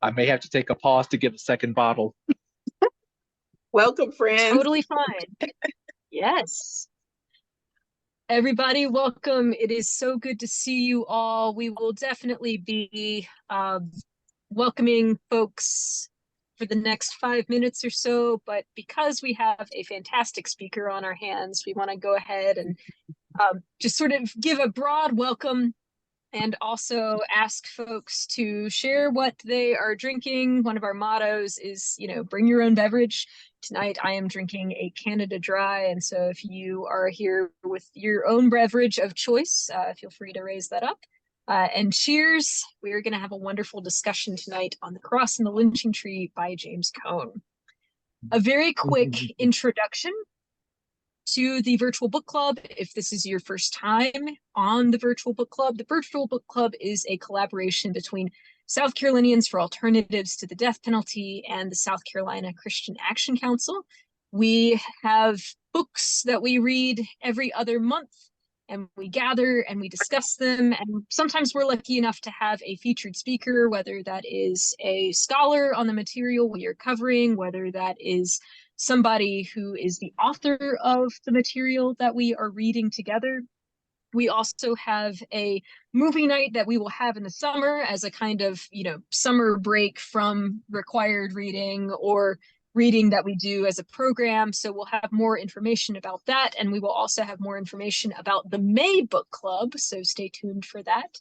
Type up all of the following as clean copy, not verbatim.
I may have to take a pause to get a second bottle. Welcome, friends. Totally fine. Yes. Everybody, welcome. It is so good to see you all. We will definitely be welcoming folks for the next 5 minutes or so, but because we have a fantastic speaker on our hands, we want to go ahead and just sort of give a broad welcome and also ask folks to share what they are drinking. One of our mottos is, bring your own beverage. Tonight I am drinking a Canada Dry, and so if you are here with your own beverage of choice, feel free to raise that up. And cheers. We are going to have a wonderful discussion tonight on The Cross and the Lynching Tree by James Cone. A very quick introduction to the virtual book club. If this is your first time on the virtual book club is a collaboration between South Carolinians for Alternatives to the Death Penalty and the South Carolina Christian Action Council. We have books that we read every other month, and we gather and we discuss them, and sometimes we're lucky enough to have a featured speaker, whether that is a scholar on the material we are covering, whether that is somebody who is the author of the material that we are reading together. We also have a movie night that we will have in the summer as a kind of, summer break from required reading or reading that we do as a program. So we'll have more information about that. And we will also have more information about the May Book Club. So stay tuned for that.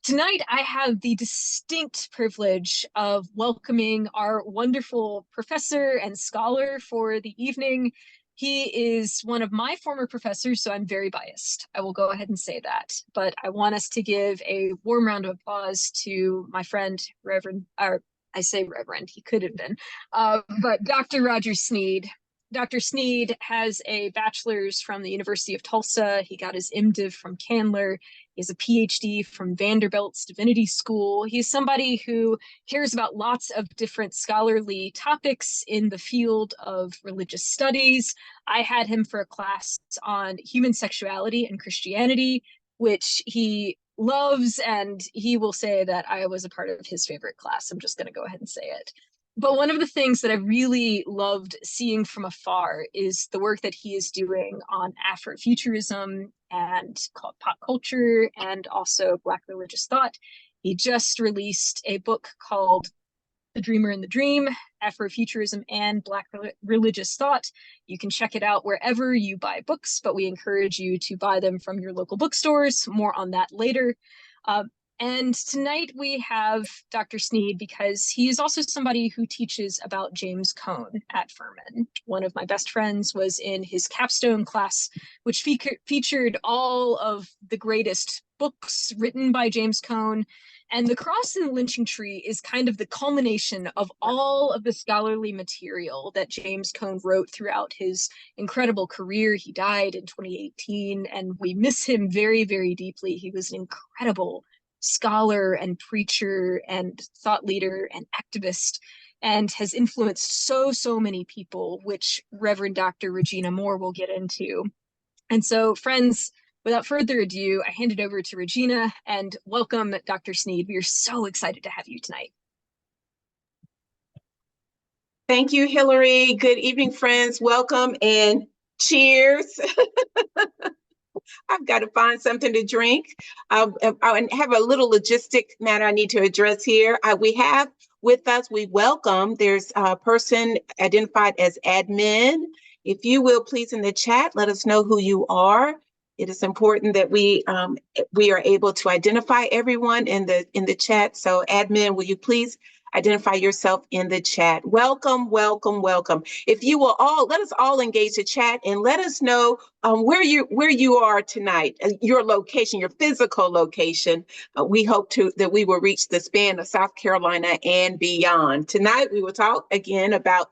Tonight, I have the distinct privilege of welcoming our wonderful professor and scholar for the evening. He is one of my former professors, so I'm very biased. I will go ahead and say that. But I want us to give a warm round of applause to my friend, Reverend, or I say Reverend, he could have been, but Dr. Roger Sneed. Dr. Sneed has a bachelor's from the University of Tulsa. He got his MDiv from Candler. He has a PhD from Vanderbilt's Divinity School. He's somebody who cares about lots of different scholarly topics in the field of religious studies. I had him for a class on human sexuality and Christianity, which he loves, and he will say that I was a part of his favorite class. I'm just going to go ahead and say it. But one of the things that I really loved seeing from afar is the work that he is doing on Afrofuturism and pop culture and also Black religious thought. He just released a book called The Dreamer in the Dream, Afrofuturism and Black Religious Thought. You can check it out wherever you buy books, but we encourage you to buy them from your local bookstores. More on that later. And tonight we have Dr. Sneed because he is also somebody who teaches about James Cone at Furman. One of my best friends was in his capstone class, which featured all of the greatest books written by James Cone. And The Cross and the Lynching Tree is kind of the culmination of all of the scholarly material that James Cone wrote throughout his incredible career. He died in 2018, and we miss him very, very deeply. He was an incredible scholar and preacher and thought leader and activist, and has influenced so many people, which Reverend Dr. Regina Moore will get into. And so, friends, without further ado, I hand it over to Regina, and welcome, Dr. Sneed. We are so excited to have you tonight. Thank you, Hillary. Good evening, friends. Welcome and cheers. I've got to find something to drink. I have a little logistic matter I need to address here. We have with us, there's a person identified as admin. If you will, please, in the chat, let us know who you are. It is important that we are able to identify everyone in the chat. So admin, will you please identify yourself in the chat? Welcome, welcome, welcome. If you will let us all engage the chat and let us know where you are tonight, your location, your physical location. We hope that we will reach the span of South Carolina and beyond. Tonight, we will talk again about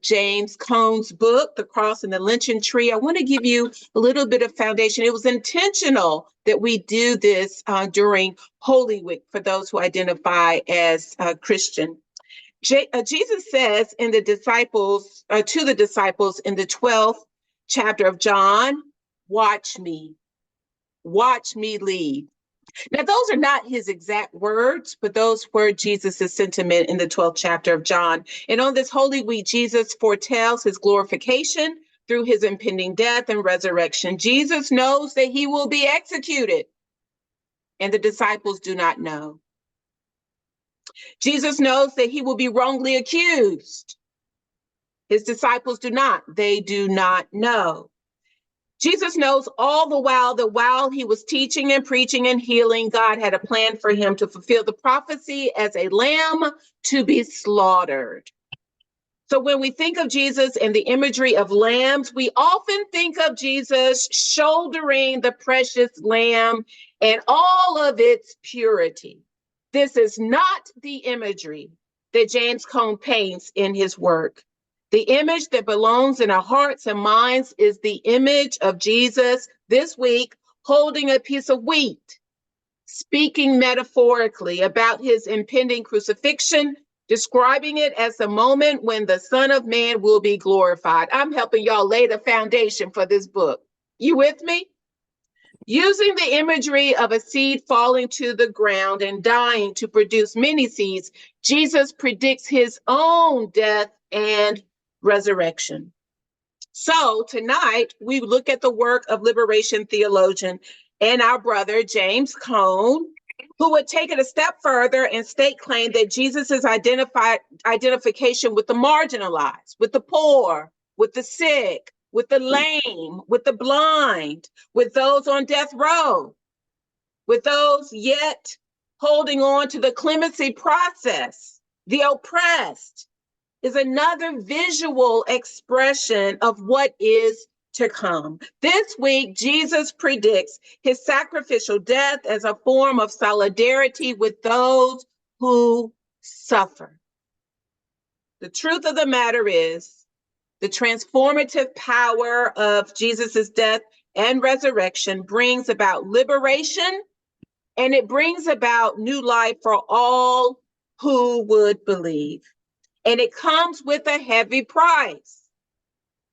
James Cone's book, The Cross and the Lynching Tree. I want to give you a little bit of foundation. It was intentional that we do this during Holy Week for those who identify as Christian. Jesus says to the disciples in the 12th chapter of John, watch me lead. Now, those are not his exact words, but those were Jesus' sentiment in the 12th chapter of John. And on this Holy Week, Jesus foretells his glorification through his impending death and resurrection. Jesus knows that he will be executed, and the disciples do not know. Jesus knows that he will be wrongly accused. His disciples do not. They do not know. Jesus knows all the while that while he was teaching and preaching and healing, God had a plan for him to fulfill the prophecy as a lamb to be slaughtered. So when we think of Jesus and the imagery of lambs, we often think of Jesus shouldering the precious lamb and all of its purity. This is not the imagery that James Cone paints in his work. The image that belongs in our hearts and minds is the image of Jesus this week holding a piece of wheat, speaking metaphorically about his impending crucifixion, describing it as the moment when the Son of Man will be glorified. I'm helping y'all lay the foundation for this book. You with me? Using the imagery of a seed falling to the ground and dying to produce many seeds, Jesus predicts his own death and resurrection. So tonight we look at the work of liberation theologian and our brother James Cone, who would take it a step further and state claim that Jesus's identification with the marginalized, with the poor, with the sick, with the lame, with the blind, with those on death row, with those yet holding on to the clemency process, the oppressed, is another visual expression of what is to come. This week, Jesus predicts his sacrificial death as a form of solidarity with those who suffer. The truth of the matter is, the transformative power of Jesus's death and resurrection brings about liberation, and it brings about new life for all who would believe. And it comes with a heavy price.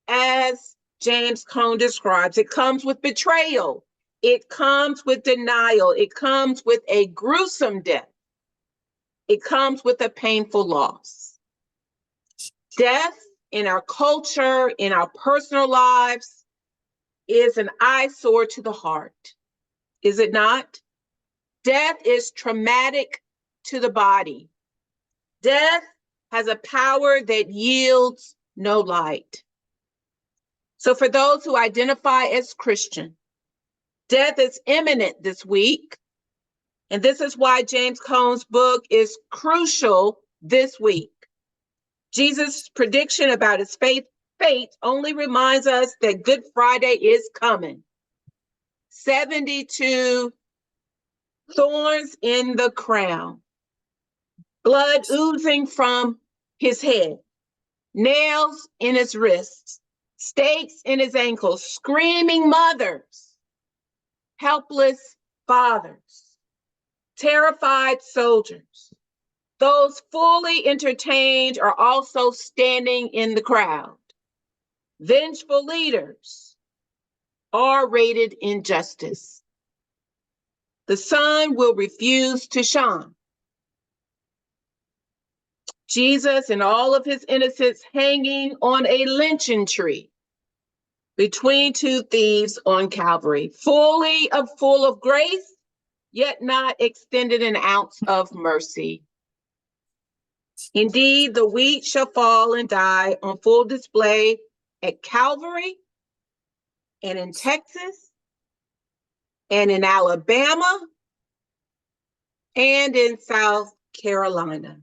As James Cone describes, it comes with betrayal. It comes with denial. It comes with a gruesome death. It comes with a painful loss. Death in our culture, in our personal lives, is an eyesore to the heart. Is it not? Death is traumatic to the body. Death has a power that yields no light. So for those who identify as Christian, death is imminent this week. And this is why James Cone's book is crucial this week. Jesus' prediction about his fate only reminds us that Good Friday is coming. 72 thorns in the crown, blood oozing from his head, nails in his wrists, stakes in his ankles, screaming mothers, helpless fathers, terrified soldiers. Those fully entertained are also standing in the crowd. Vengeful leaders, R-rated injustice. The sun will refuse to shine. Jesus and all of his innocents hanging on a lynching tree between two thieves on Calvary, full of grace, yet not extended an ounce of mercy. Indeed, the wheat shall fall and die on full display at Calvary and in Texas and in Alabama and in South Carolina.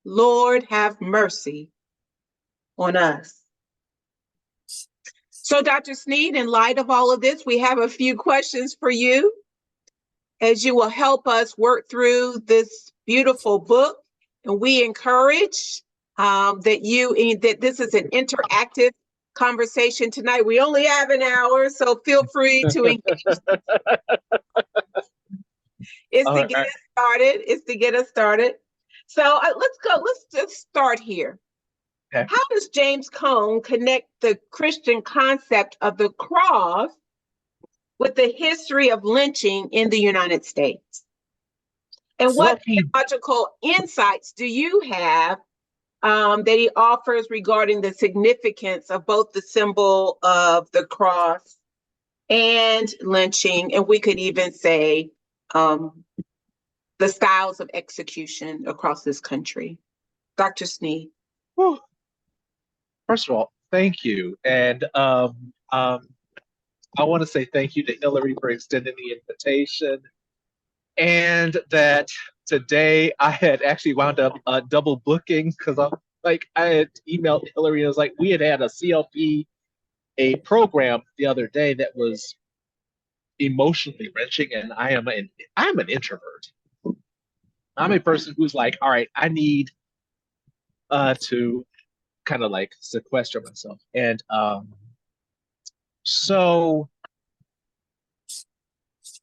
Lord, have mercy on us. So, Dr. Sneed, in light of all of this, we have a few questions for you as you will help us work through this beautiful book. And we encourage that this is an interactive conversation tonight. We only have an hour, so feel free to engage. It's to get us started. It's to get us started. So let's go. Let's just start here. Okay. How does James Cone connect the Christian concept of the cross with the history of lynching in the United States? And Well, what theological insights do you have that he offers regarding the significance of both the symbol of the cross and lynching? And we could even say the styles of execution across this country. Dr. Sneed. whew. First of all, thank you. And I want to say thank you to Hillary for extending the invitation. And that today I had actually wound up double booking because I had emailed Hillary and it was like we had a CLP, a program the other day that was emotionally wrenching, and I'm an introvert. I'm a person who's like, all right, I need to kind of like sequester myself. And so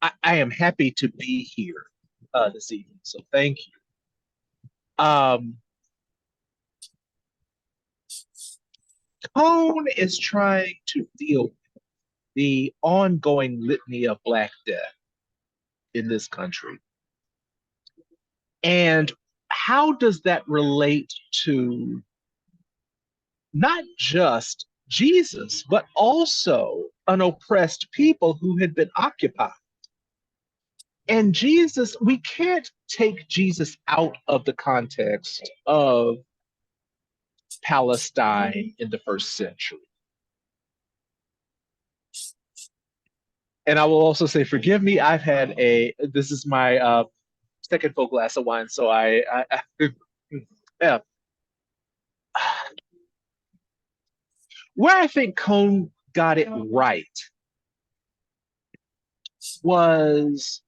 I am happy to be here this evening. So thank you. Cone is trying to deal with the ongoing litany of Black death in this country. And how does that relate to not just Jesus, but also an oppressed people who had been occupied? And Jesus, we can't take Jesus out of the context of Palestine in the first century. And I will also say, forgive me, this is my second full glass of wine, so yeah. Where I think Cone got it right was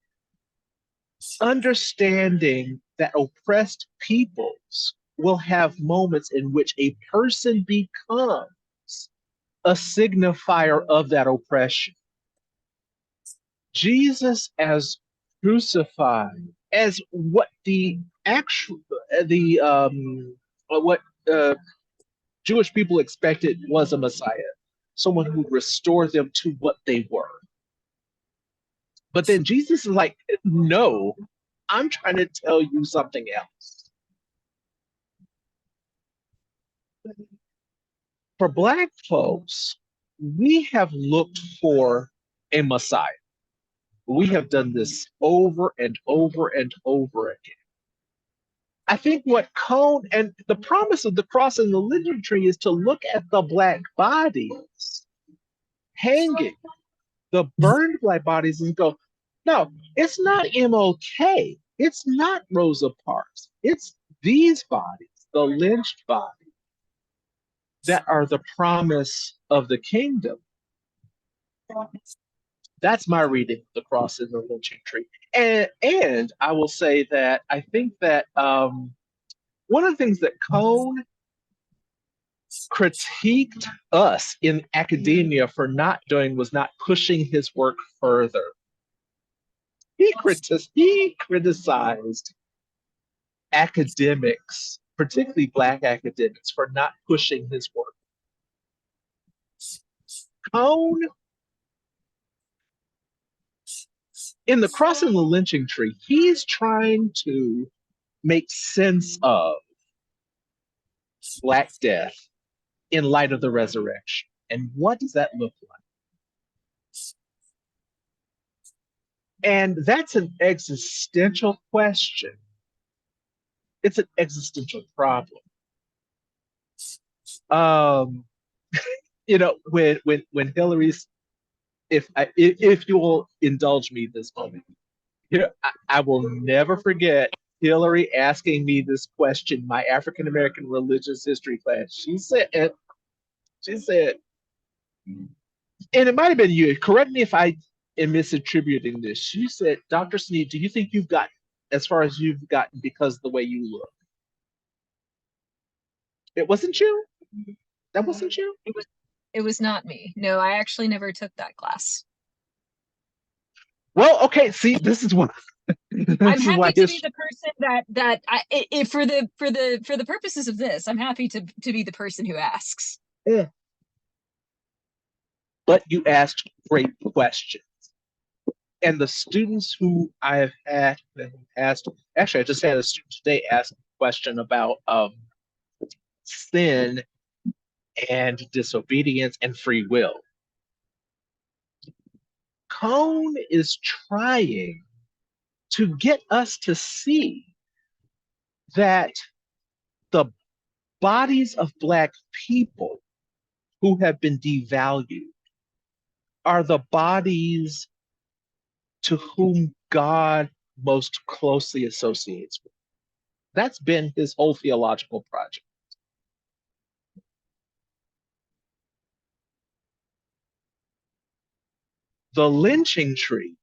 understanding that oppressed peoples will have moments in which a person becomes a signifier of that oppression. Jesus as crucified, as what what Jewish people expected was a Messiah, someone who would restore them to what they were. But then Jesus is like, no, I'm trying to tell you something else. For Black folks, we have looked for a Messiah. We have done this over and over and over again. I think what Cone and the promise of the cross and the lynching tree is to look at the Black bodies hanging, the burned Black bodies, and go, no, it's not MLK. It's not Rosa Parks. It's these bodies, the lynched bodies, that are the promise of the kingdom. That's my reading of the cross and the lynching tree. And I will say that I think that one of the things that Cone critiqued us in academia for not doing was not pushing his work further. He criticized academics, particularly Black academics, for not pushing his work. Cone, in the cross and the lynching tree, he's trying to make sense of Black death in light of the resurrection. And what does that look like? And that's an existential question. It's an existential problem. When Hillary's, if you will indulge me this moment, I will never forget Hillary asking me this question, my African American religious history class. She said, and it might have been you, correct me if I am misattributing this. She said, Dr. Sneed, do you think you've gotten as far as you've gotten because of the way you look? It wasn't you? That wasn't you? It was not me. No, I actually never took that class. Well, okay, see, this is what I'm This is happy why to be the person for the purposes of this, I'm happy to be the person who asks. yeah. But you asked great questions. And the students who I have had asked, actually, I just had a student today ask a question about sin and disobedience and free will. Cone is trying to get us to see that the bodies of Black people who have been devalued are the bodies to whom God most closely associates with. That's been his whole theological project. The lynching tree,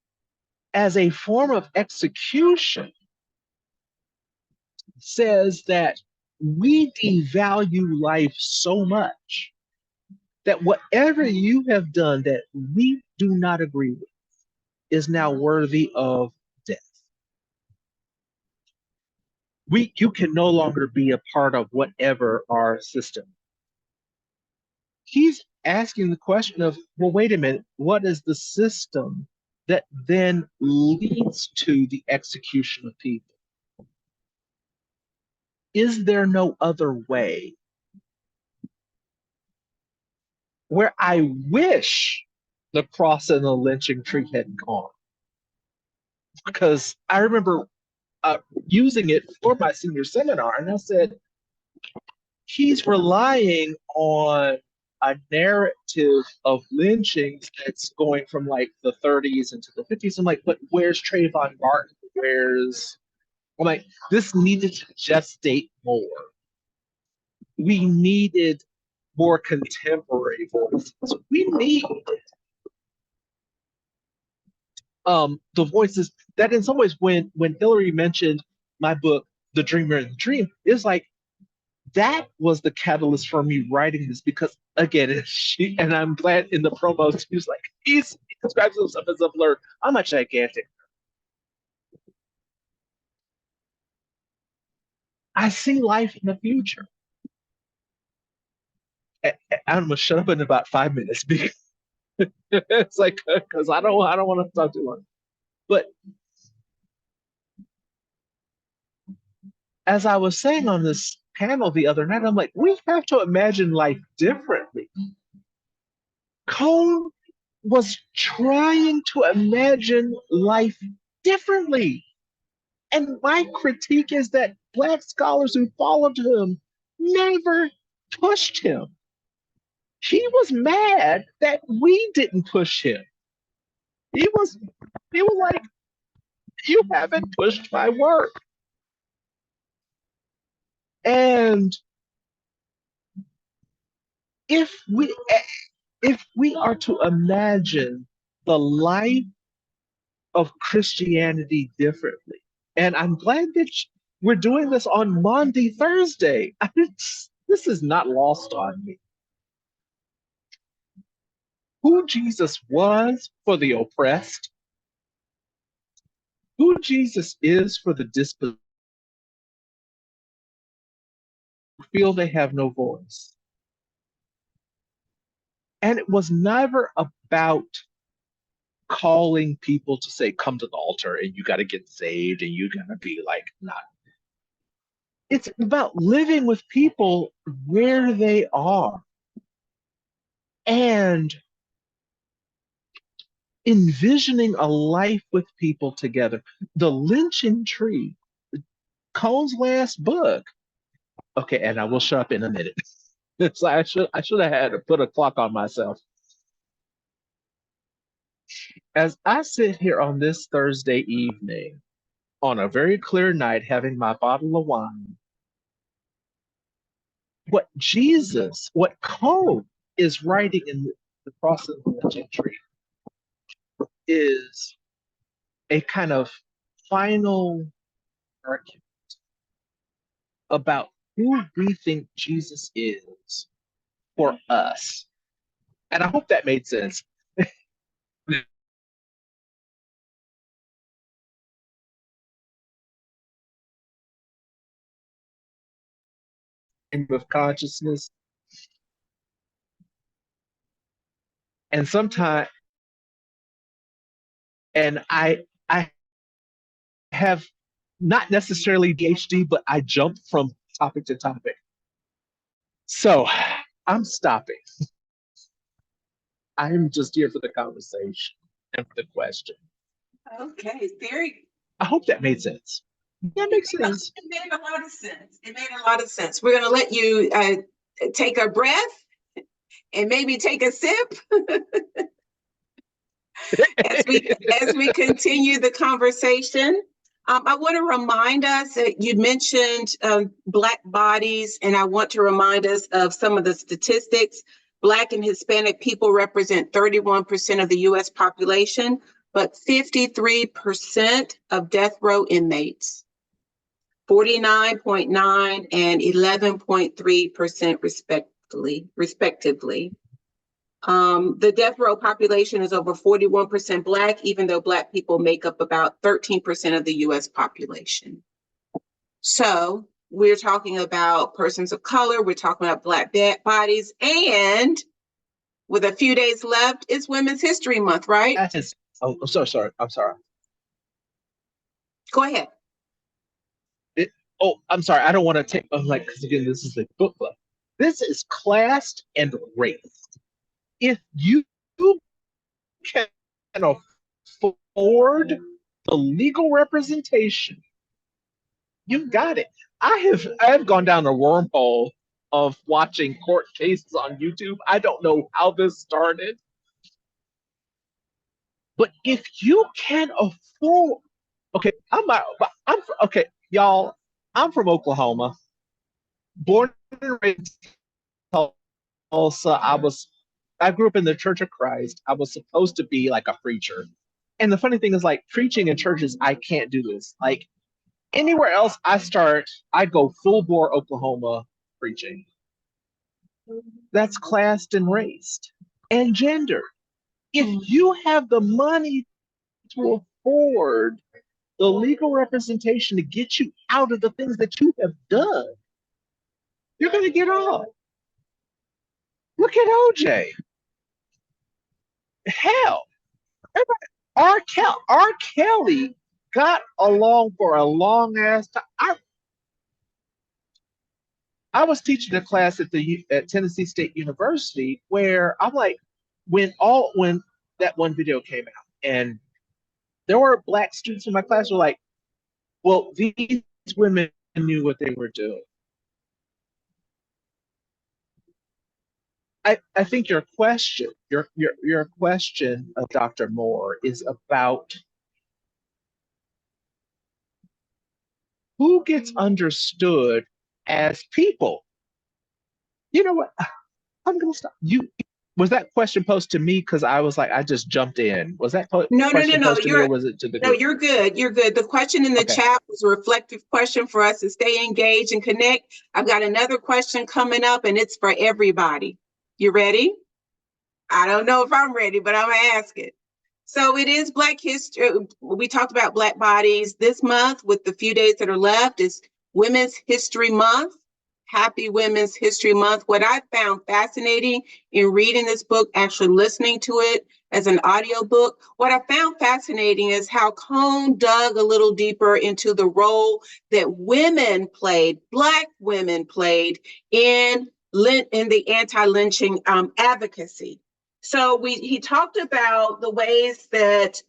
as a form of execution, says that we devalue life so much that whatever you have done that we do not agree with is now worthy of death. You can no longer be a part of whatever our system. He's asking the question of, well, wait a minute, what is the system that then leads to the execution of people? Is there no other way? Where I wish the cross and the lynching tree had gone. Because I remember using it for my senior seminar, and I said, he's relying on a narrative of lynchings that's going from like the 30s into the 50s. I'm like, but where's Trayvon Martin? I'm like, this needed to gestate more. We needed more contemporary voices. We need the voices that in some ways when Hillary mentioned my book, The Dreamer and the Dream, it's like that was the catalyst for me writing this because again, and I'm glad in the promo she was like, he describes himself as a blerd. I'm a gigantic. I see life in the future. I'm gonna shut up in about 5 minutes because it's like because I don't want to talk too long. But as I was saying on this panel the other night, I'm like, we have to imagine life differently. Cone was trying to imagine life differently. And my critique is that Black scholars who followed him never pushed him. He was mad that we didn't push him. He was like, you haven't pushed my work. And if we are to imagine the life of Christianity differently, and I'm glad that we're doing this on Maundy Thursday. This is not lost on me. Who Jesus was for the oppressed, who Jesus is for the dispossessed, who feel they have no voice. And it was never about calling people to say, come to the altar and you got to get saved and you got to be like, not. It's about living with people where they are and envisioning a life with people together. The Lynching Tree, Cone's last book. Okay, and I will shut up in a minute. So I should have had to put a clock on myself. As I sit here on this Thursday evening, on a very clear night, having my bottle of wine, what Cone is writing in the Cross of the Lynching Tree is a kind of final argument about who we think Jesus is for us. And I hope that made sense. of consciousness. And sometimes, and I have not necessarily PhD, but I jump from topic to topic. So I'm stopping. I'm just here for the conversation and for the question. Okay, very. I hope that made sense. That makes sense. It made a lot of sense. It made a lot of sense. We're going to let you take a breath and maybe take a sip as we continue the conversation. I want to remind us that you mentioned Black bodies, and I want to remind us of some of the statistics. Black and Hispanic people represent 31% of the U.S. population, but 53% of death row inmates, 49.9 and 11.3% respectively. The death row population is over 41% Black, even though Black people make up about 13% of the US population. So we're talking about persons of color, we're talking about Black bodies, and with a few days left, it's Women's History Month, right? That is, oh, I'm so sorry. I'm sorry. Go ahead. I'm sorry. I don't want to take, because again, this is a book club. This is classed and raced. If you can afford the legal representation, you've got it. I have gone down a wormhole of watching court cases on YouTube. I don't know how this started, but if you can afford, okay, okay, y'all. I'm from Oklahoma, born and raised in Tulsa. I grew up in the Church of Christ. I was supposed to be like a preacher. And the funny thing is, like, preaching in churches, I can't do this. Like, anywhere else I go full bore Oklahoma preaching. That's classed and raced and gendered. If you have the money to afford the legal representation to get you out of the things that you have done, you're going to get off. Look at OJ. Hell, R. Kelly got along for a long ass time. I was teaching a class at Tennessee State University where I'm like, when that one video came out, and there were Black students in my class who were like, well, these women knew what they were doing. I think your question, your question, Dr. Moore, is about who gets understood as people. You know what? I'm gonna stop. Was that question posed to me because I was like, I just jumped in? Was that No. posed to me, or was it to the group? No, you're good. You're good. The question in the chat was a reflective question for us to stay engaged and connect. I've got another question coming up, and it's for everybody. You ready? I don't know if I'm ready, but I'm gonna ask it. So it is Black History. We talked about Black bodies this month. With the few days that are left, is Women's History Month. Happy Women's History Month. What I found fascinating in reading this book, actually listening to it as an audiobook, what I found fascinating is how Cone dug a little deeper into the role that women played, Black women played in the anti-lynching advocacy. So he talked about the ways that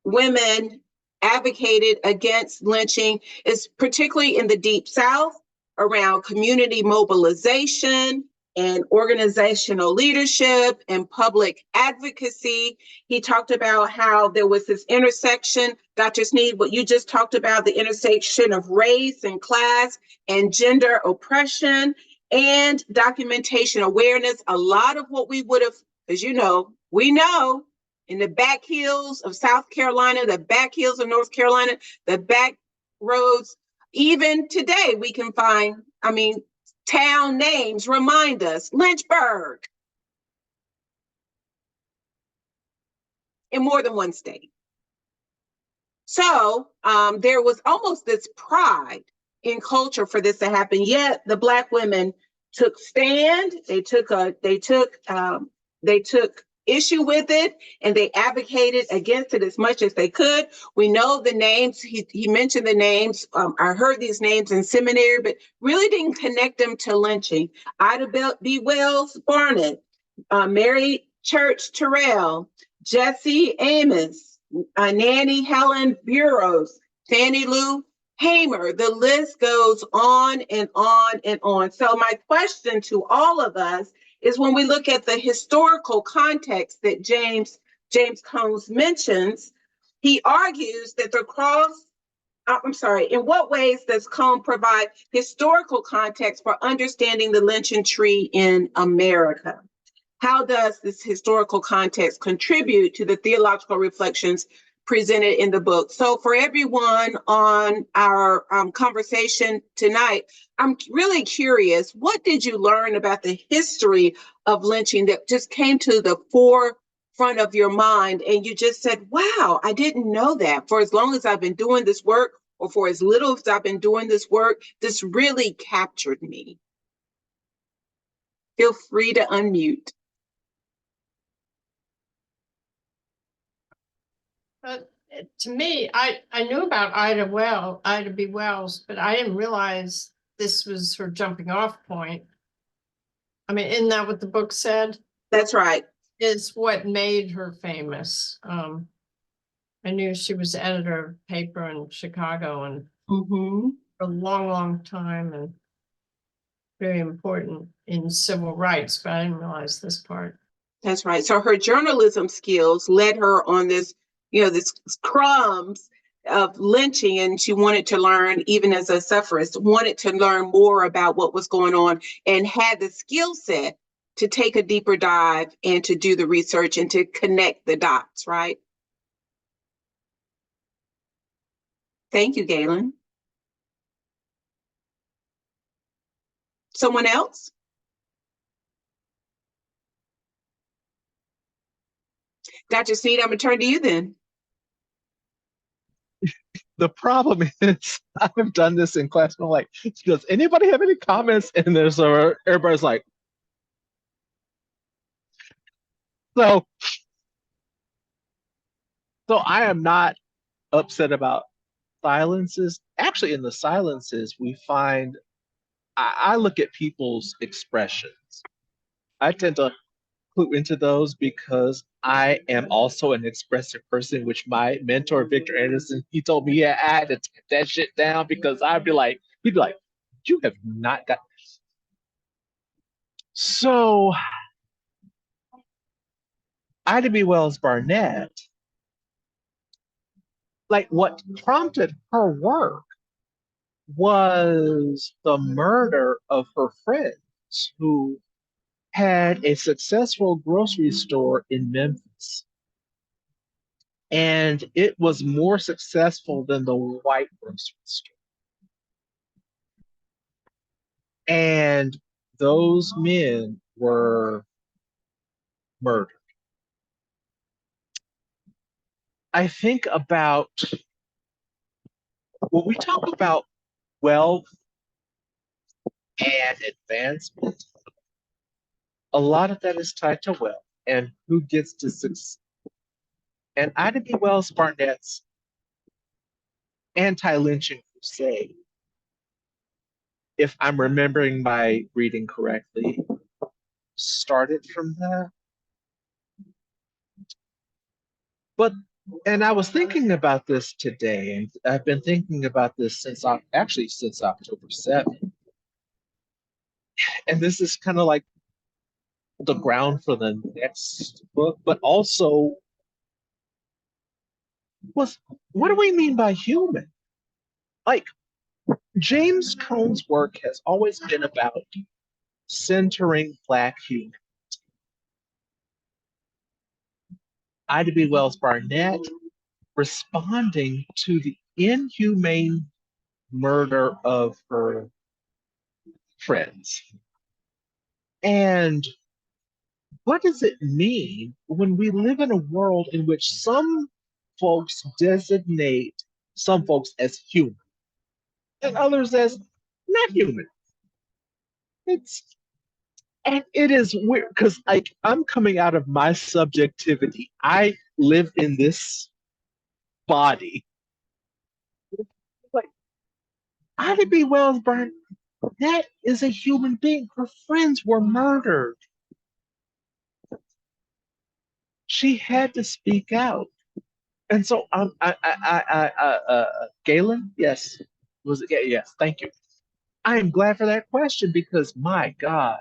women advocated against lynching, is particularly in the Deep South, around community mobilization and organizational leadership and public advocacy. He talked about how there was this intersection, Dr. Sneed, what you just talked about, the intersection of race and class and gender oppression and documentation awareness. A lot of what we would have, as you know, we know in the back hills of South Carolina, the back hills of North Carolina, the back roads, even today we can find, town names remind us, Lynchburg, in more than one state. So there was almost this pride in culture for this to happen. Yet the Black women took stand. They took issue with it, and they advocated against it as much as they could. We know the names. He mentioned the names. I heard these names in seminary, but really didn't connect them to lynching. Ida B. Wells Barnett, Mary Church Terrell, Jesse Amos, Nanny Helen Burroughs, Fannie Lou Hamer. The list goes on and on and on. So my question to all of us is, when we look at the historical context that James Combs mentions, he argues that in what ways does Combs provide historical context for understanding the lynching tree in America? How does this historical context contribute to the theological reflections presented in the book? So for everyone on our conversation tonight, I'm really curious, what did you learn about the history of lynching that just came to the forefront of your mind and you just said, wow, I didn't know that. For as long as I've been doing this work, or for as little as I've been doing this work, this really captured me. Feel free to unmute. To me, I knew about Ida B. Wells, but I didn't realize this was her jumping off point. I mean, isn't that what the book said? That's right. Is what made her famous. I knew she was editor of a paper in Chicago and for a long, long time, and very important in civil rights, but I didn't realize this part. That's right. So her journalism skills led her on this, this crumbs of lynching, and she wanted to learn, even as a suffragist, wanted to learn more about what was going on, and had the skill set to take a deeper dive and to do the research and to connect the dots, right? Thank you, Galen. Someone else? Dr. Sneed, I'm going to turn to you then. The problem is, I've done this in class, and I'm like, does anybody have any comments? And everybody's like, so I am not upset about silences. Actually, in the silences, we find, I look at people's expressions. I tend to clue into those because I am also an expressive person, which my mentor, Victor Anderson, he told me, yeah, I had to take that shit down because he'd be like, you have not got. So Ida B. Wells Barnett, like, what prompted her work was the murder of her friends who had a successful grocery store in Memphis. And it was more successful than the white grocery store. And those men were murdered. I think about, when we talk about wealth and advancement, a lot of that is tied to wealth and who gets to succeed. And Ida B. Wells Barnett's anti-lynching crusade, if I'm remembering my reading correctly, started from that. And I was thinking about this today, and I've been thinking about this since October 7th. And this is kind of like the ground for the next book, but also, what do we mean by human? Like, James Cone's work has always been about centering Black humanity. Ida B. Wells Barnett responding to the inhumane murder of her friends. And what does it mean when we live in a world in which some folks designate some folks as human? and others as not human. It's and it is weird because like I'm coming out of my subjectivity. I live in this body. Like Ida B. Wells burned. That is a human being. Her friends were murdered. She had to speak out. And so Galen, yes, was it? Yeah, yes, thank you. I am glad for that question because my God,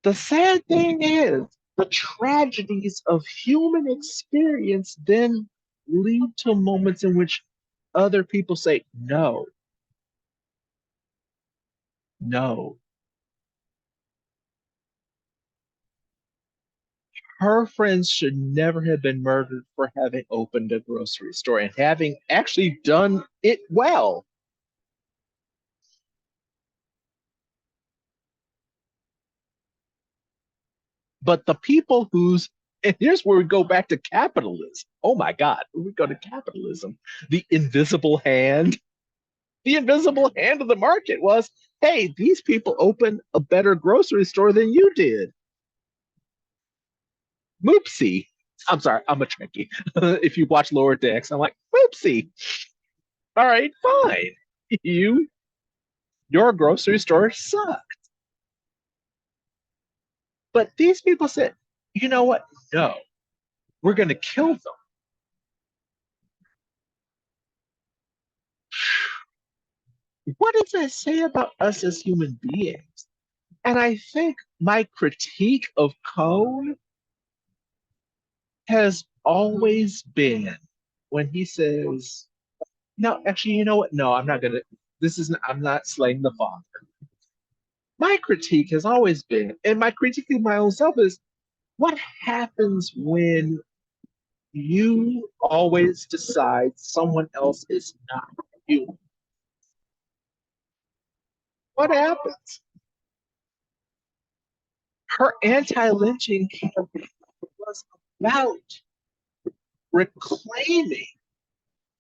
the sad thing is the tragedies of human experience then lead to moments in which other people say, no, no. Her friends should never have been murdered for having opened a grocery store and having actually done it well. But the people whose, and here's where we go back to capitalism. Oh my God, we go to capitalism. The invisible hand. The invisible hand of the market was, hey, these people opened a better grocery store than you did. Moopsie. I'm sorry, I'm a Trekkie. If you watch Lower Decks, I'm like, whoopsie. All right, fine. Your grocery store sucked. But these people said, you know what? No, we're going to kill them. What does that say about us as human beings? And I think my critique of Cone has always been when he says, no, actually, you know what? No, I'm not going to, I'm not slaying the father. My critique has always been, and my critique of my own self is, what happens when you always decide someone else is not you? What happens? Her anti-lynching campaign was about reclaiming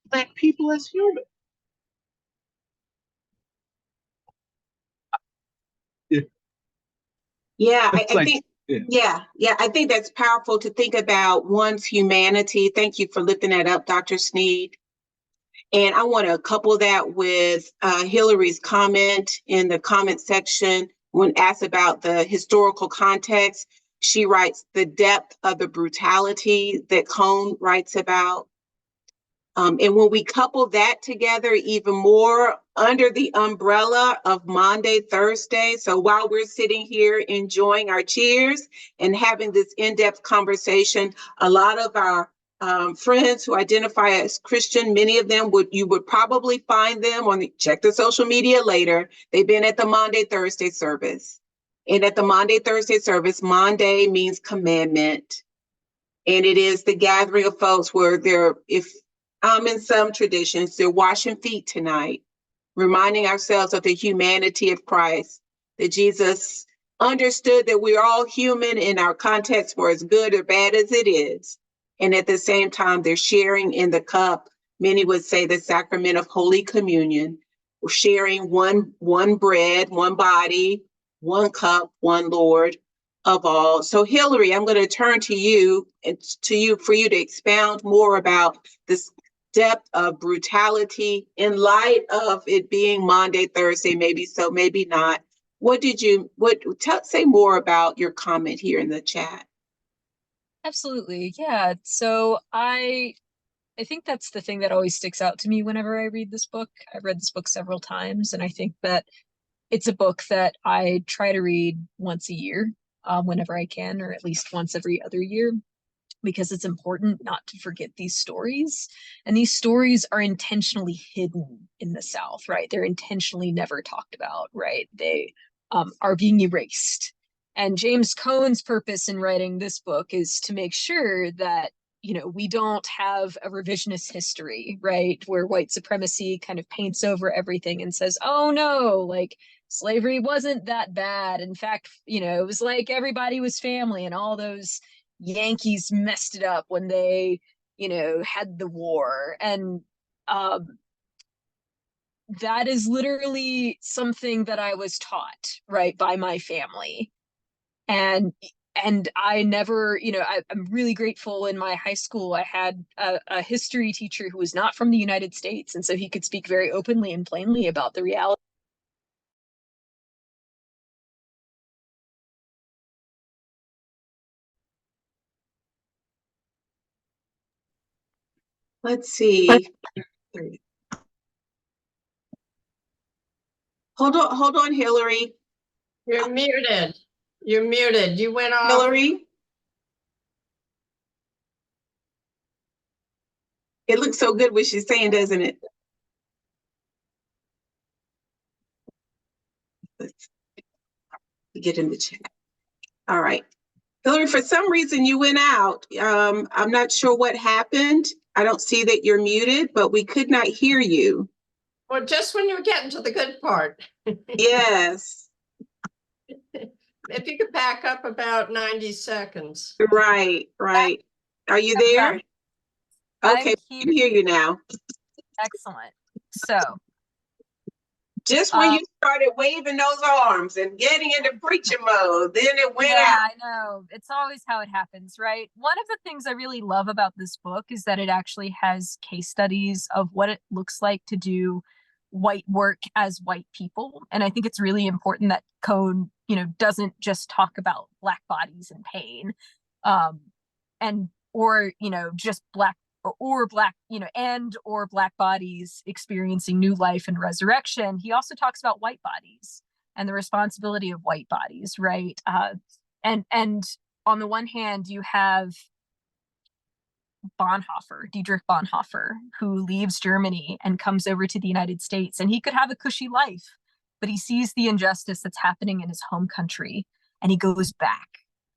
Black people as human. Yeah, It's I like, think, yeah. I think that's powerful to think about one's humanity. Thank you for lifting that up, Dr. Sneed. And I want to couple that with Hillary's comment in the comment section when asked about the historical context. She writes the depth of the brutality that Cone writes about. And when we couple that together even more under the umbrella of Maundy, Thursday, so while we're sitting here enjoying our cheers and having this in-depth conversation, a lot of our friends who identify as Christian, many of them you would probably find them check the social media later. They've been at the Maundy, Thursday service. And at the Maundy, Thursday service, Maundy means commandment. And it is the gathering of folks where if in some traditions, they're washing feet tonight, reminding ourselves of the humanity of Christ, that Jesus understood that we're all human in our context, for as good or bad as it is. And at the same time, they're sharing in the cup. Many would say the sacrament of Holy Communion. We're sharing one bread, one body, one cup, one Lord of all. So Hillary, I'm going to turn to you for you to expound more about this depth of brutality in light of it being Maundy, Thursday, maybe so, maybe not. Say more about your comment here in the chat. Absolutely. Yeah. So I think that's the thing that always sticks out to me whenever I read this book. I've read this book several times, and I think that it's a book that I try to read once a year, whenever I can, or at least once every other year, because it's important not to forget these stories. And these stories are intentionally hidden in the South, right? They're intentionally never talked about, right? They are being erased. And James Cone's purpose in writing this book is to make sure that, we don't have a revisionist history, right? Where white supremacy kind of paints over everything and says, oh no, like slavery wasn't that bad. In fact, it was like everybody was family, and all those Yankees messed it up when they, had the war. And that is literally something that I was taught, right, by my family. And I never, I'm really grateful. In my high school, I had a history teacher who was not from the United States, and so he could speak very openly and plainly about the reality. Let's see. Hold on, Hillary. You're muted. You're muted. You went off. Hillary. It looks so good what she's saying, doesn't it? Let's get in the chat. All right. Hillary, for some reason you went out. I'm not sure what happened. I don't see that you're muted, but we could not hear you. Well, just when you were getting to the good part. Yes. If you could back up about 90 seconds. Right. Are you there? Okay, we can hear you now. Excellent. So just when you started waving those arms and getting into preaching mode, then it went out. I know. It's always how it happens, right? One of the things I really love about this book is that it actually has case studies of what it looks like to do white work as white people. And I think it's really important that Cone, doesn't just talk about Black bodies and pain, or just Black Black bodies experiencing new life and resurrection. He also talks about white bodies and the responsibility of white bodies, right? And on the one hand, you have Dietrich Bonhoeffer, who leaves Germany and comes over to the United States, and he could have a cushy life, but he sees the injustice that's happening in his home country, and he goes back,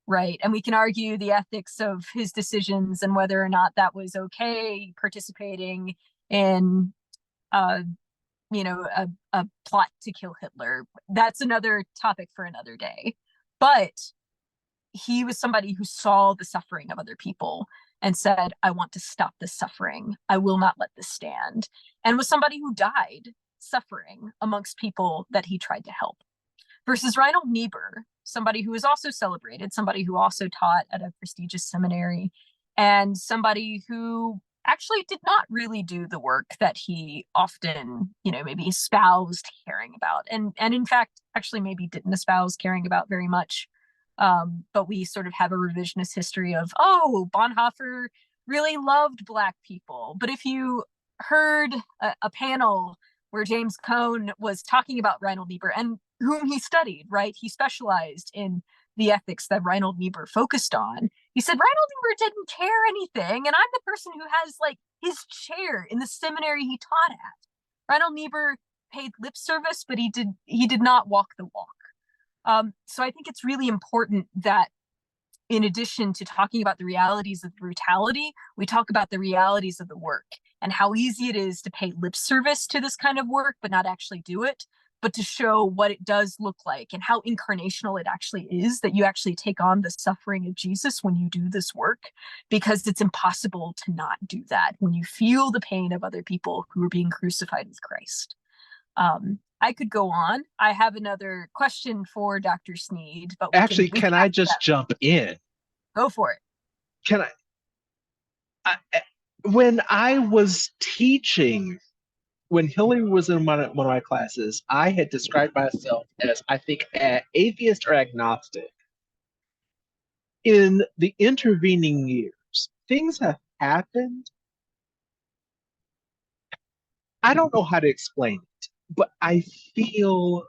right? And we can argue the ethics of his decisions and whether or not that was okay, participating in a plot to kill Hitler. That's another topic for another day. But he was somebody who saw the suffering of other people and said, I want to stop this suffering. I will not let this stand. And was somebody who died suffering amongst people that he tried to help. Versus Reinhold Niebuhr, somebody who was also celebrated, somebody who also taught at a prestigious seminary, and somebody who actually did not really do the work that he often, maybe espoused caring about. And in fact, actually maybe didn't espouse caring about very much. But we sort of have a revisionist history of, Bonhoeffer really loved Black people. But if you heard a panel where James Cone was talking about Reinhold Niebuhr, and whom he studied, right? He specialized in the ethics that Reinhold Niebuhr focused on. He said Reinhold Niebuhr didn't care anything, and I'm the person who has his chair in the seminary he taught at. Reinhold Niebuhr paid lip service, but he did not walk the walk. So I think it's really important that in addition to talking about the realities of brutality, we talk about the realities of the work and how easy it is to pay lip service to this kind of work, but not actually do it, but to show what it does look like and how incarnational it actually is, that you actually take on the suffering of Jesus when you do this work, because it's impossible to not do that when you feel the pain of other people who are being crucified with Christ. I could go on. I have another question for Dr. Sneed, but can I just jump in? Go for it. Can I when I was teaching, when Hillary was in one of my classes, I had described myself as, I think, atheist or agnostic. In the intervening years, things have happened. I don't know how to explain it, but I feel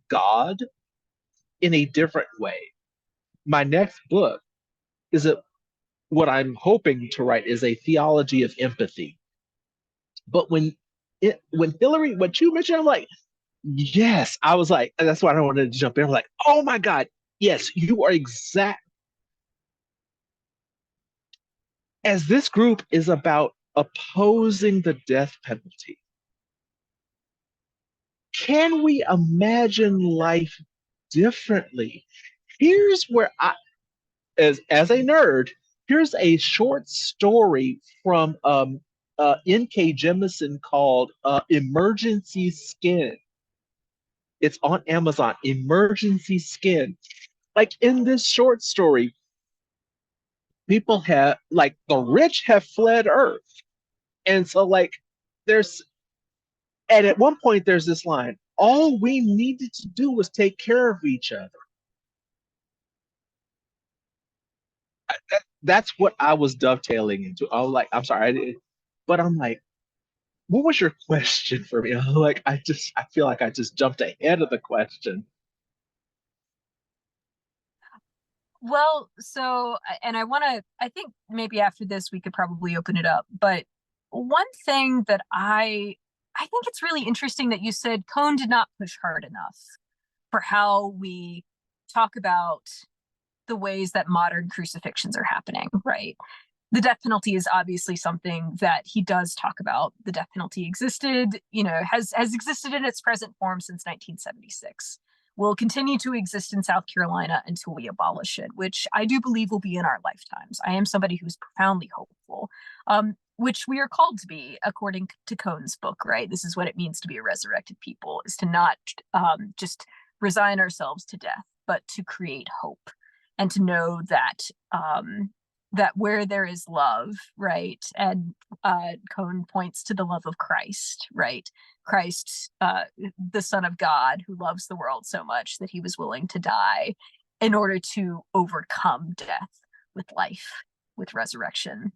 God in a different way. My next book is what I'm hoping to write is a theology of empathy. But when Hillary, what you mentioned, I'm like, yes, I was like, that's why I wanted to jump in. I'm like, oh my God, yes, you are exact. As this group is about opposing the death penalty, can we imagine life differently? Here's where as a nerd, here's a short story from N.K. Jemisin called Emergency Skin. It's on Amazon, Emergency Skin. Like in this short story, people have, like, the rich have fled Earth. And so, like, there's, and at one point, there's this line, all we needed to do was take care of each other. That's what I was dovetailing into. I was like, I'm sorry, I didn't, but I'm like, what was your question for me? I'm like, I feel like I just jumped ahead of the question. Well, so, and I think maybe after this we could probably open it up, but one thing that I think it's really interesting that you said Cone did not push hard enough for how we talk about the ways that modern crucifixions are happening, right? The death penalty is obviously something that he does talk about. The death penalty existed, has existed in its present form since 1976. Will continue to exist in South Carolina until we abolish it, which I do believe will be in our lifetimes. I am somebody who's profoundly hopeful, which we are called to be, according to Cone's book, right? This is what it means to be a resurrected people, is to not just resign ourselves to death, but to create hope and to know that that where there is love, right? And Cone points to the love of Christ, right? Christ, the Son of God, who loves the world so much that he was willing to die in order to overcome death with life, with resurrection.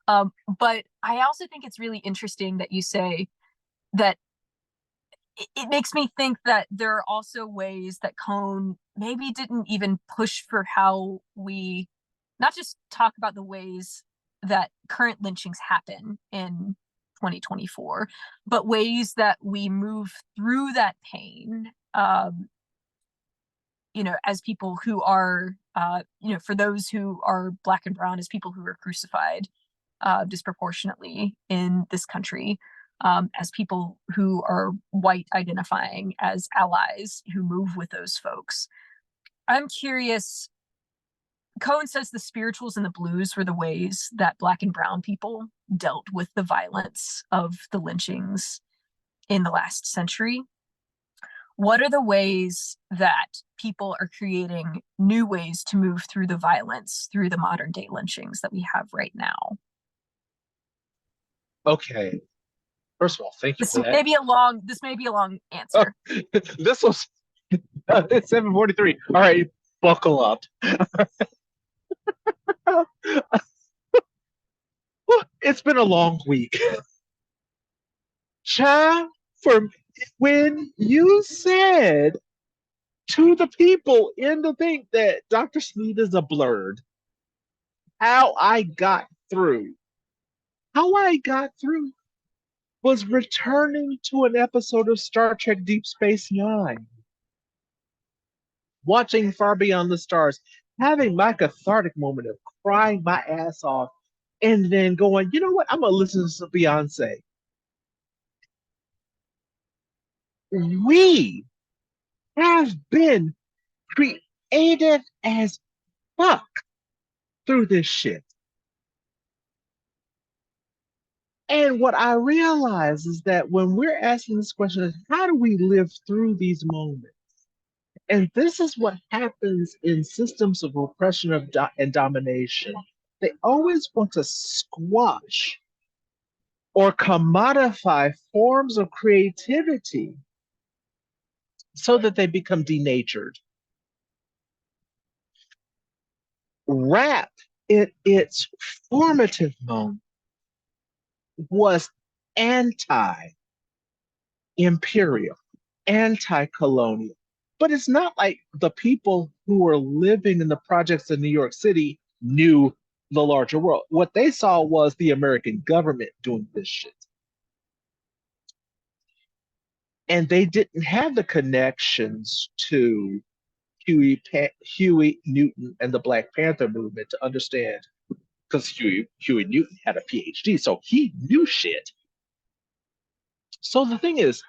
But I also think it's really interesting that you say that it makes me think that there are also ways that Cone maybe didn't even push for how we not just talk about the ways that current lynchings happen in 2024, but ways that we move through that pain, as people who are, for those who are Black and brown, as people who are crucified disproportionately in this country, as people who are white identifying as allies who move with those folks. I'm curious, Cone says the spirituals and the blues were the ways that Black and brown people dealt with the violence of the lynchings in the last century. What are the ways that people are creating new ways to move through the violence, through the modern day lynchings that we have right now? Okay. First of all, thank you This for that. may be a long answer. This was it's 7:43. All right, buckle up. It's been a long week. Child, for when you said to the people in the thing that Dr. Sneed is a Blerd, how I got through was returning to an episode of Star Trek Deep Space Nine, watching Far Beyond the Stars, having my cathartic moment of crying my ass off, and then going, you know what? I'm gonna listen to Beyonce. We have been creative as fuck through this shit. And what I realize is that when we're asking this question, how do we live through these moments? And this is what happens in systems of oppression and domination. They always want to squash or commodify forms of creativity so that they become denatured. Rap, in its formative moment, was anti-imperial, anti-colonial. But it's not like the people who were living in the projects in New York City knew the larger world. What they saw was the American government doing this shit. And they didn't have the connections to Huey Newton and the Black Panther movement to understand, because Huey Newton had a PhD, so he knew shit. So the thing is,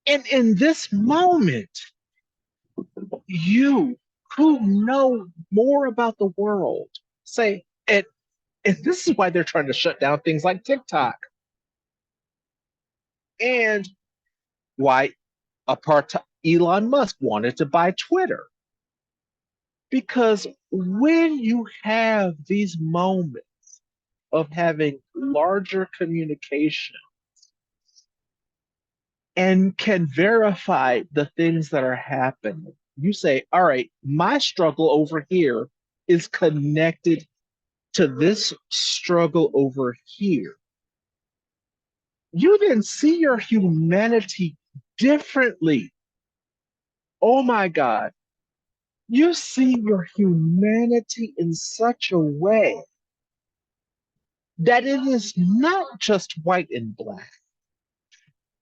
in this moment, you who know more about the world say, and And this is why they're trying to shut down things like TikTok. And why Elon Musk wanted to buy Twitter. Because when you have these moments of having larger communication and can verify the things that are happening, you say, all right, my struggle over here is connected to this struggle over here. You then see your humanity differently. Oh my God. You see your humanity in such a way that it is not just white and black.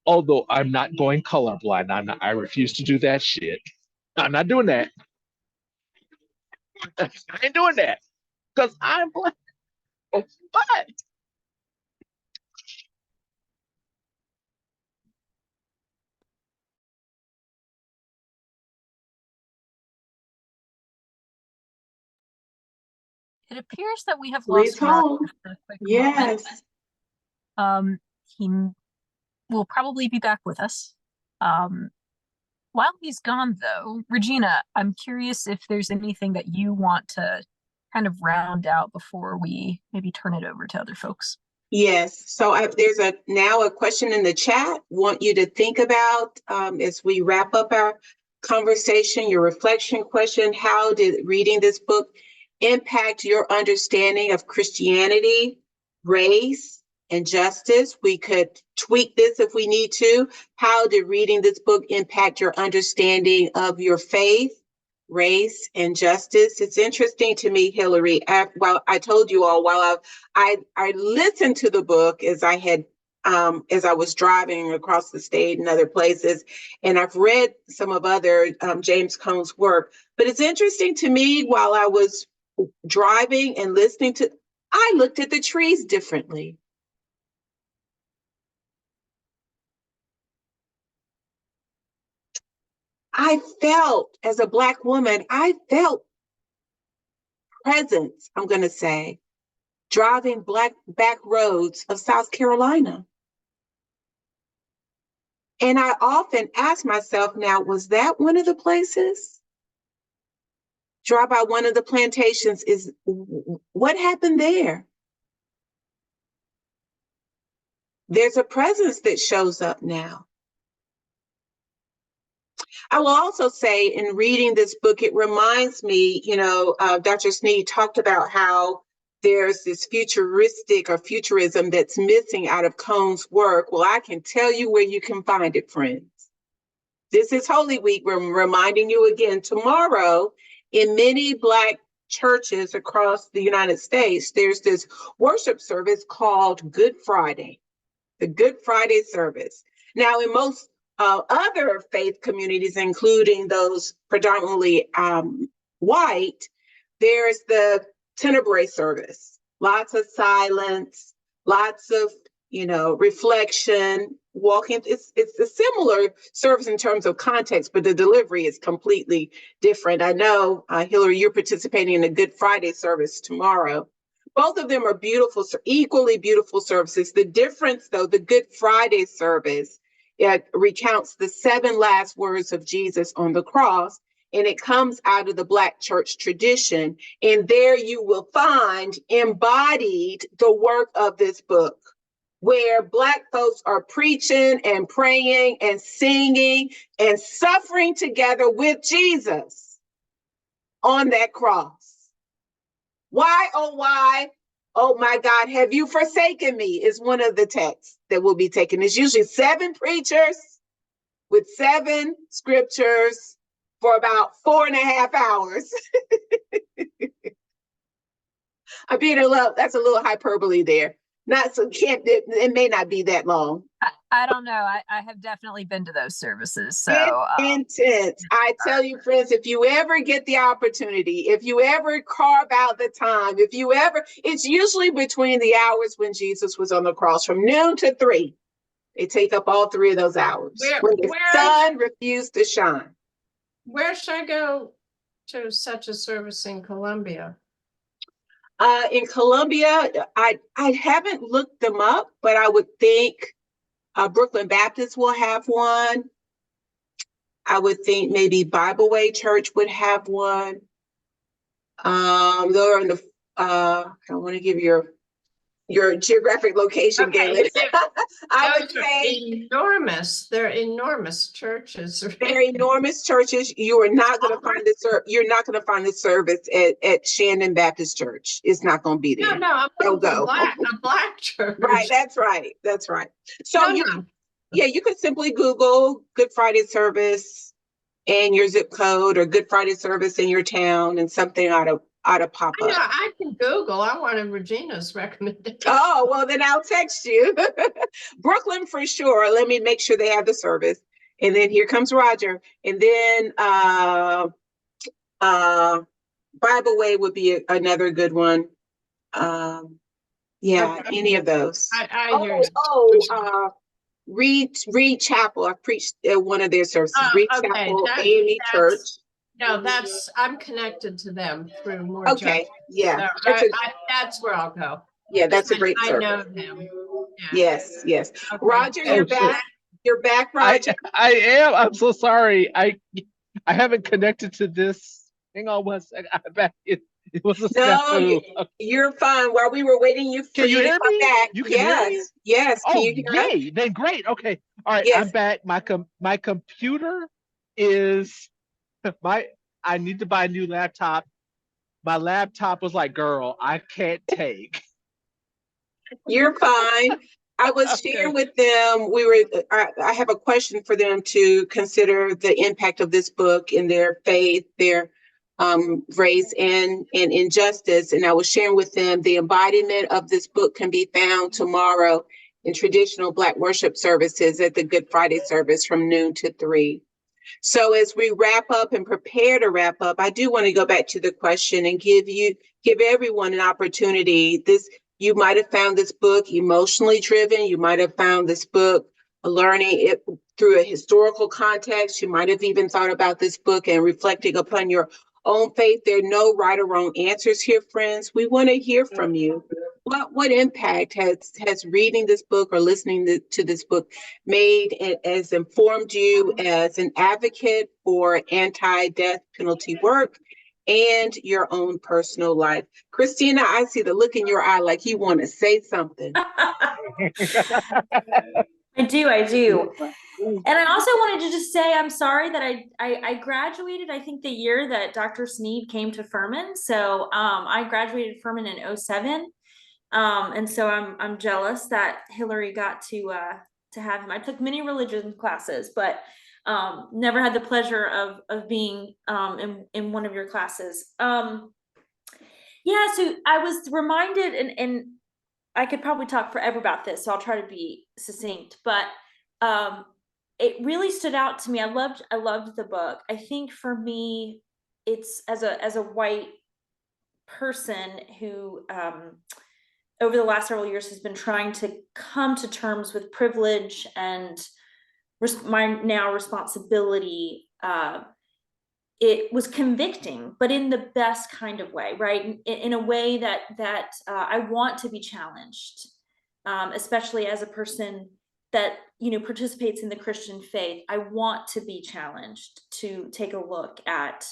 Although I'm not going colorblind. I refuse to do that shit. I'm not doing that. I ain't doing that. Because I'm black. But It appears that we have Please lost Mark hold. for a quick moment. Yes. He will probably be back with us. While he's gone, though, Regina, I'm curious if there's anything that you want to kind of round out before we maybe turn it over to other folks. Yes. So there's now a question in the chat. Want you to think about as we wrap up our conversation, your reflection question. How did reading this book impact your understanding of Christianity, race, and justice? We could tweak this if we need to. How did reading this book impact your understanding of your faith, race, and justice? It's interesting to me, Hillary. While I told you all, while I listened to the book as I was driving across the state and other places, and I've read some of other James Cone's work. But it's interesting to me while I was driving and listening to, I looked at the trees differently. I felt, as a Black woman, I felt presence, I'm going to say, driving back roads of South Carolina. And I often ask myself now, was that one of the places? Drive by one of the plantations, what happened there? There's a presence that shows up now. I will also say, in reading this book, it reminds me, Dr. Sneed talked about how there's this futuristic or futurism that's missing out of Cone's work. Well, I can tell you where you can find it, friends. This is Holy Week. We're reminding you again tomorrow in many Black churches across the United States, there's this worship service called Good Friday, the Good Friday service. Now, in most other faith communities, including those predominantly white, there's the Tenebrae service, lots of silence, lots of, reflection, walking. It's a similar service in terms of context, but the delivery is completely different. I know, Hillary, you're participating in a Good Friday service tomorrow. Both of them are beautiful, equally beautiful services. The difference, though, the Good Friday service, it recounts the 7 last words of Jesus on the cross, and it comes out of the Black church tradition. And there you will find embodied the work of this book, where Black folks are preaching and praying and singing and suffering together with Jesus on that cross. Why, oh my God, have you forsaken me is one of the texts that will be taken. It's usually 7 preachers with 7 scriptures for about 4.5 hours. I'm being that's a little hyperbole there. It may not be that long. I don't know. I have definitely been to those services. So it's intense. I tell you, friends, if you ever get the opportunity, if you ever carve out the time, it's usually between the hours when Jesus was on the cross, from noon to 3. They take up all 3 of those hours. When the sun refused to shine. Where should I go to such a service in Columbia? In Columbia, I haven't looked them up, but I would think Brooklyn Baptist will have one. I would think maybe Bible Way Church would have one. They're in the I don't want to give your geographic location, Okay. Galen. I would Those are say enormous. They're enormous churches. they're enormous churches. You are not going to find the you're not going to find the service at Shannon Baptist Church. It's not going to be there. No, I'm Don't looking go. for a black church. Right, that's right. That's right. So No, you no. yeah, you could simply Google Good Friday service and your zip code, or Good Friday service in your town, and something ought to pop I know, up. I can Google. I wanted Regina's recommendation. Oh, well, then I'll text you. Brooklyn for sure. Let me make sure they have the service. And then here comes Roger. And then Bible Way would be another good one. Yeah, Okay. any of those. I hear you. Reed Chapel. I preached at one of their services. Reed Okay, Chapel, AME Church. No, I'm connected to them through more. Okay, yeah. So that's where I'll go. Yeah, that's a great I service. know them. Yeah. Yes, yes. Okay. Roger, you're back. You're back, Roger. I am. I'm so sorry. I haven't connected to this. Hang on one second. I'm back. It was a No, you're fine. While we were waiting Can you to hear come me? back. You can hear me? Yes. Can Oh, you hear us? yay! Then great. Okay. All right. Yes. I'm back. My computer is I need to buy a new laptop. My laptop was like, girl, I can't take. You're fine. I was sharing with them. I have a question for them to consider the impact of this book in their faith, their race, and injustice. And I was sharing with them the embodiment of this book can be found tomorrow in traditional Black worship services at the Good Friday service from noon to 3. So as we wrap up and prepare to wrap up, I do want to go back to the question and give everyone an opportunity. You might have found this book emotionally driven. You might have found this book learning it through a historical context. You might have even thought about this book and reflecting upon your own faith. There are no right or wrong answers here, friends. We want to hear from you. What impact has reading this book or listening to this book made? It has informed you as an advocate for anti-death penalty work and your own personal life. Christina, I see the look in your eye like you want to say something. I do. And I also wanted to just say I'm sorry that I graduated, I think, the year that Dr. Sneed came to Furman. So I graduated Furman in 2007. And so I'm jealous that Hillary got to have him. I took many religion classes, but never had the pleasure of being in one of your classes. Yeah, so I was reminded, and I could probably talk forever about this, so I'll try to be succinct, but it really stood out to me. I loved the book. I think for me, it's as a white person who over the last several years has been trying to come to terms with privilege and my now responsibility. It was convicting, but in the best kind of way, right? In a way that I want to be challenged, especially as a person that participates in the Christian faith. I want to be challenged to take a look at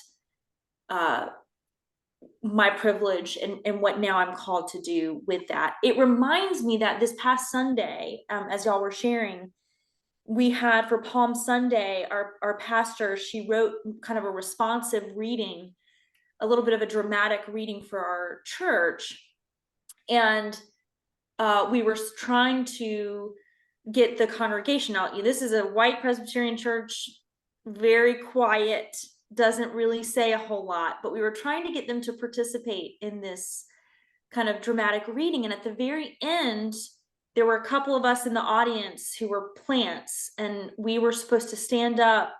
my privilege and what now I'm called to do with that. It reminds me that this past Sunday, as y'all were sharing, we had for Palm Sunday, our pastor, she wrote kind of a responsive reading, a little bit of a dramatic reading for our church. And we were trying to get the congregation out. This is a white Presbyterian church, very quiet, doesn't really say a whole lot, but we were trying to get them to participate in this kind of dramatic reading. And at the very end, there were a couple of us in the audience who were plants, and we were supposed to stand up.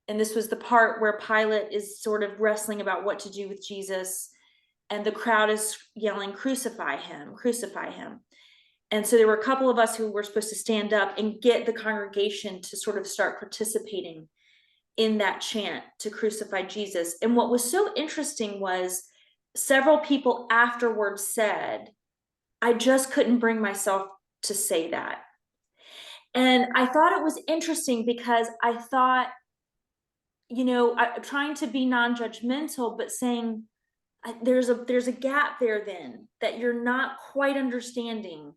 And this was the part where Pilate is sort of wrestling about what to do with Jesus. And the crowd is yelling, "Crucify him, crucify him." And so there were a couple of us who were supposed to stand up and get the congregation to sort of start participating in that chant to crucify Jesus. And what was so interesting was several people afterwards said, I just couldn't bring myself to say that. And I thought it was interesting because I thought, you know, trying to be non-judgmental, but saying there's a gap there then, that you're not quite understanding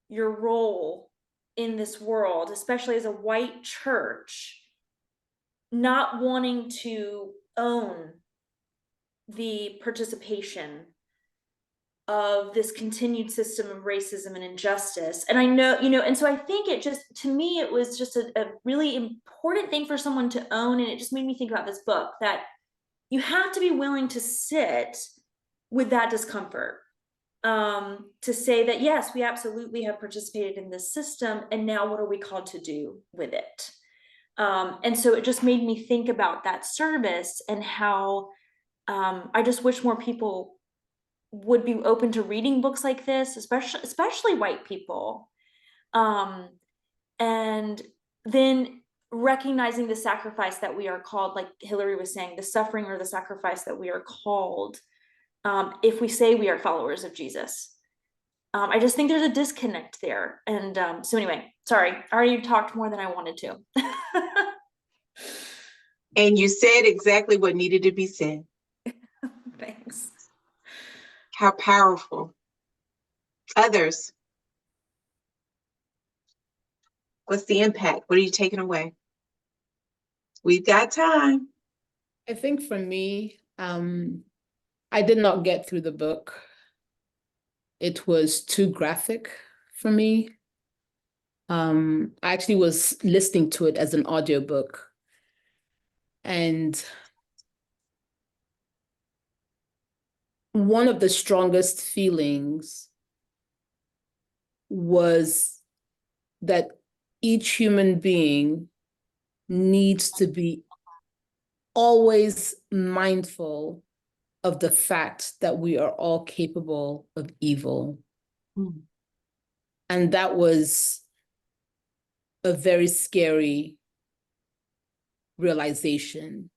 your role in this world, especially as a white church, not wanting to own the participation of this continued system of racism and injustice. And I know, you know, and so I think it just, to me, it was just a really important thing for someone to own. And it just made me think about this book, that you have to be willing to sit with that discomfort, to say that, yes, we absolutely have participated in this system, and now what are we called to do with it? And so it just made me think about that service and how I just wish more people would be open to reading books like this, especially white people. And then recognizing the sacrifice that we are called, like Hillary was saying, the suffering or the sacrifice that we are called, if we say we are followers of Jesus. I just think there's a disconnect there. And so anyway, sorry, I already talked more than I wanted to. And you said exactly what needed to be said. Thanks. How powerful. Others. What's the impact? What are you taking away? We've got time. I think for me, I did not get through the book. It was too graphic for me. I actually was listening to it as an audiobook. And one of the strongest feelings was that each human being needs to be always mindful of the fact that we are all capable of evil. Mm. And that was a very scary realization,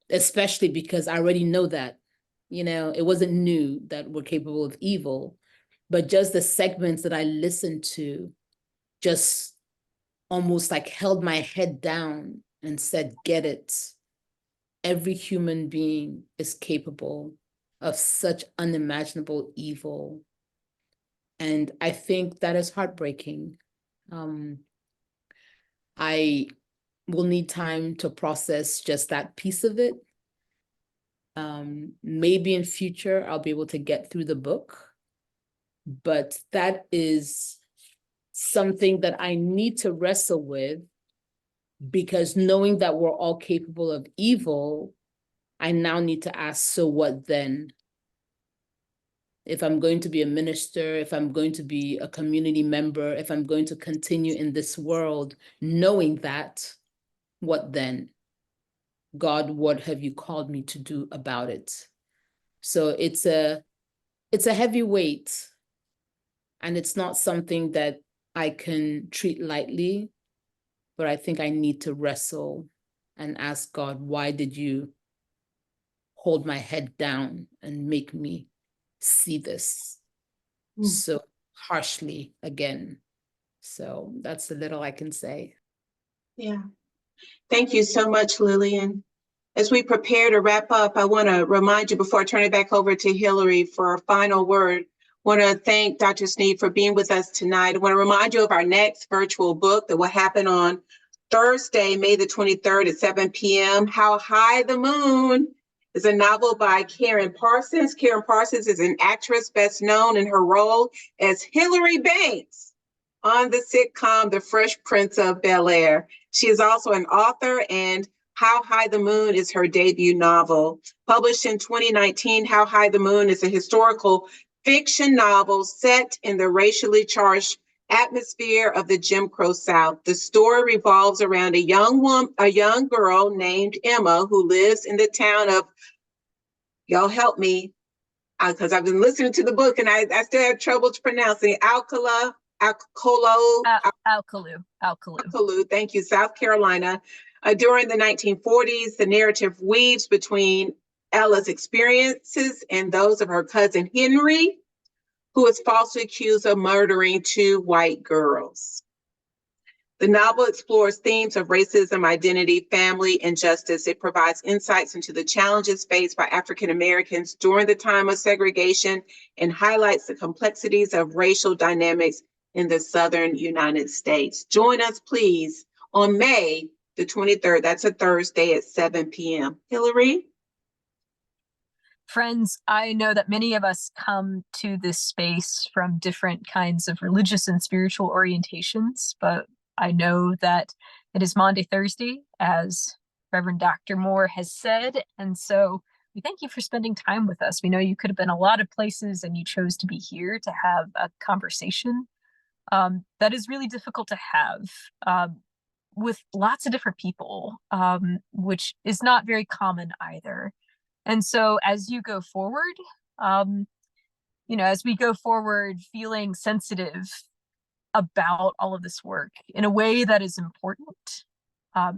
especially because I already know that, you know, it wasn't new that we're capable of evil, but just the segments that I listened to just almost like held my head down and said, get it. Every human being is capable of such unimaginable evil. And I think that is heartbreaking. I will need time to process just that piece of it. Maybe in future, I'll be able to get through the book, but that is something that I need to wrestle with, because knowing that we're all capable of evil, I now need to ask, so what then? If I'm going to be a minister, if I'm going to be a community member, if I'm going to continue in this world, knowing that, what then? God, what have you called me to do about it? So it's a heavy weight, and it's not something that I can treat lightly, but I think I need to wrestle and ask God, why did you hold my head down and make me see this so harshly again? So that's the little I can say. Yeah. Thank you so much, Lillian. As we prepare to wrap up, I want to remind you before I turn it back over to Hillary for a final word. I want to thank Dr. Sneed for being with us tonight. I want to remind you of our next virtual book that will happen on Thursday, May the 23rd at 7 p.m. How High the Moon is a novel by Karen Parsons. Karen Parsons is an actress best known in her role as Hillary Banks on the sitcom The Fresh Prince of Bel-Air. She is also an author, and How High the Moon is her debut novel. Published in 2019, How High the Moon is a historical fiction novel set in the racially charged atmosphere of the Jim Crow South. The story revolves around a young girl named Emma who lives in the town of, y'all help me, because I've been listening to the book and I still have trouble pronouncing Alcolu. Thank you, South Carolina. During the 1940s, the narrative weaves between Ella's experiences and those of her cousin Henry, who is falsely accused of murdering 2 white girls. The novel explores themes of racism, identity, family, and justice. It provides insights into the challenges faced by African Americans during the time of segregation and highlights the complexities of racial dynamics in the Southern United States. Join us, please, on May the 23rd. That's a Thursday at 7 p.m. Hillary? Friends, I know that many of us come to this space from different kinds of religious and spiritual orientations, but I know that it is Maundy Thursday, as Reverend Dr. Moore has said, and so we thank you for spending time with us. We know you could have been a lot of places and you chose to be here to have a conversation that is really difficult to have with lots of different people, which is not very common either. And so as you go forward, as we go forward feeling sensitive about all of this work in a way that is important,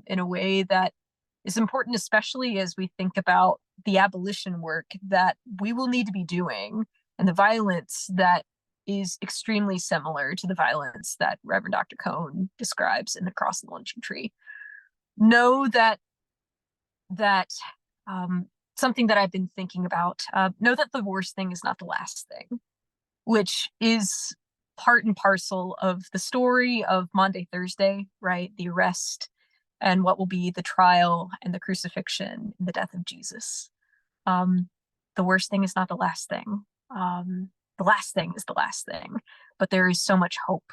in a way that is important, especially as we think about the abolition work that we will need to be doing and the violence that is extremely similar to the violence that Reverend Dr. Cohn describes in The Cross and the Lynching Tree. Know that something that I've been thinking about, know that the worst thing is not the last thing, which is part and parcel of the story of Maundy Thursday, right? The arrest and what will be the trial and the crucifixion and the death of Jesus. The worst thing is not the last thing. The last thing is the last thing, but there is so much hope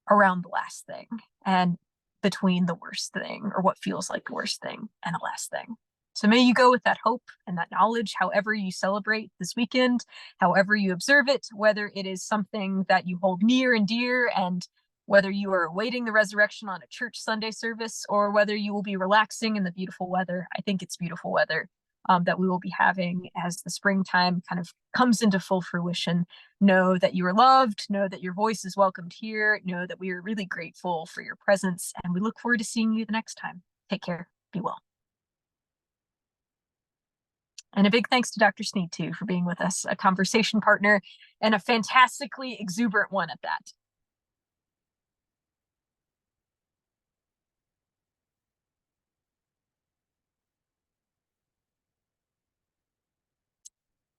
around the last thing and between the worst thing, or what feels like the worst thing, and the last thing. So may you go with that hope and that knowledge, however you celebrate this weekend, however you observe it, whether it is something that you hold near and dear, and whether you are awaiting the resurrection on a church Sunday service, or whether you will be relaxing in the beautiful weather. I think it's beautiful weather that we will be having as the springtime kind of comes into full fruition. Know that you are loved, know that your voice is welcomed here, know that we are really grateful for your presence, and we look forward to seeing you the next time. Take care, be well. And a big thanks to Dr. Sneed, too, for being with us, a conversation partner, and a fantastically exuberant one at that.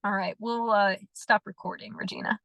All right, we'll stop recording, Regina.